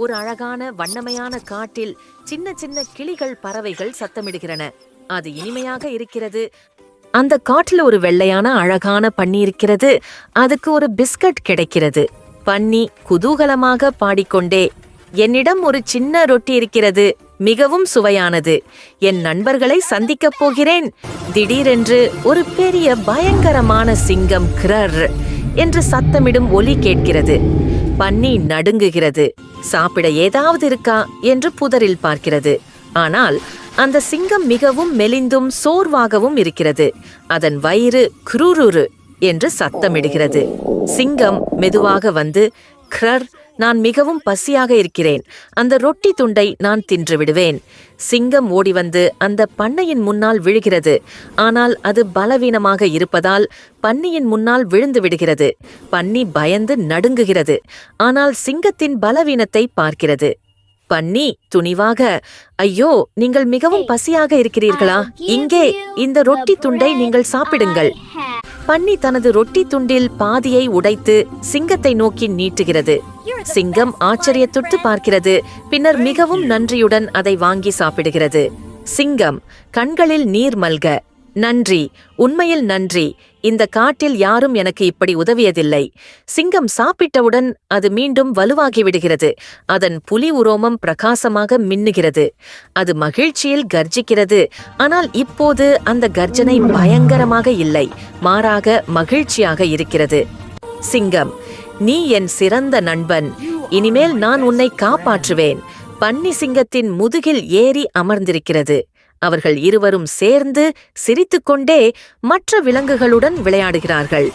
ஒரு அழகான வண்ணமயான காட்டில் சின்ன சின்ன கிளிகள் பறவைகள் சத்தமிடுகிறன. அது இனிமையாக இருக்கிறது. அந்த காட்டுல ஒரு வெள்ளையான அழகான பன்னி இருக்கிறது. அதுக்கு ஒரு பிஸ்கட் கிடைக்கிறது. பன்னி குதூகலமாக பாடிக்கொண்டே, என்னிடம் ஒரு சின்ன ரொட்டி இருக்கிறது, மிகவும் சுவையானது. என் நண்பர்களை சந்திக்கப் போகிறேன். திடீரென்று ஒரு பெரிய பயங்கரமான சிங்கம் கிரர் என்று சத்தமிடும் ஒலி கேட்கிறது. பன்னி நடுங்குகிறது. சாப்பிட ஏதாவது இருக்கா என்று புதரில் பார்க்கிறது. ஆனால் அந்த சிங்கம் மிகவும் மெலிந்தும் சோர்வாகவும் இருக்கிறது. அதன் வயிறு குரூரு என்று சத்தமிடுகிறது. சிங்கம் மெதுவாக வந்து, கிரர், நான் மிகவும் பசியாக இருக்கிறேன், அந்த ரொட்டி துண்டை நான் தின்று விடுவேன். சிங்கம் ஓடி வந்து அந்த பண்ணையின் முன்னால் விழுகிறது. ஆனால் அது பலவீனமாக இருப்பதால் பன்னியின் முன்னால் விழுந்து விடுகிறது. பன்னி பயந்து நடுங்குகிறது. ஆனால் சிங்கத்தின் பலவீனத்தை பார்க்கிறது. பன்னி துணிவாக, ஐயோ, நீங்கள் மிகவும் பசியாக இருக்கிறீர்களா? இங்கே இந்த ரொட்டி துண்டை நீங்கள் சாப்பிடுங்கள். பன்னி தனது ரொட்டி துண்டில் பாதியை உடைத்து சிங்கத்தை நோக்கி நீட்டுகிறது. சிங்கம் ஆச்சரியத்துட்டு பார்க்கிறது. பின்னர் மிகவும் நன்றியுடன் அதை வாங்கி சாப்பிடுகிறது. சிங்கம் கண்களில் நீர் மல்க, நன்றி, உண்மையில் நன்றி. இந்த காட்டில் யாரும் எனக்கு இப்படி உதவியதில்லை. சிங்கம் சாப்பிட்டவுடன் அது மீண்டும் வலுவாகிவிடுகிறது. அதன் புலி உரோமம் பிரகாசமாக மின்னுகிறது. அது மகிழ்ச்சியில் கர்ஜிக்கிறது. ஆனால் இப்போது அந்த கர்ஜனை பயங்கரமாக இல்லை, மாறாக மகிழ்ச்சியாக இருக்கிறது. சிங்கம், நீ என் சிறந்த நண்பன். இனிமேல் நான் உன்னை காப்பாற்றுவேன். பன்னி சிங்கத்தின் முதுகில் ஏறி அமர்ந்திருக்கிறது. அவர்கள் இருவரும் சேர்ந்து சிரித்துக்கொண்டே மற்ற விலங்குகளுடன் விளையாடுகிறார்கள்.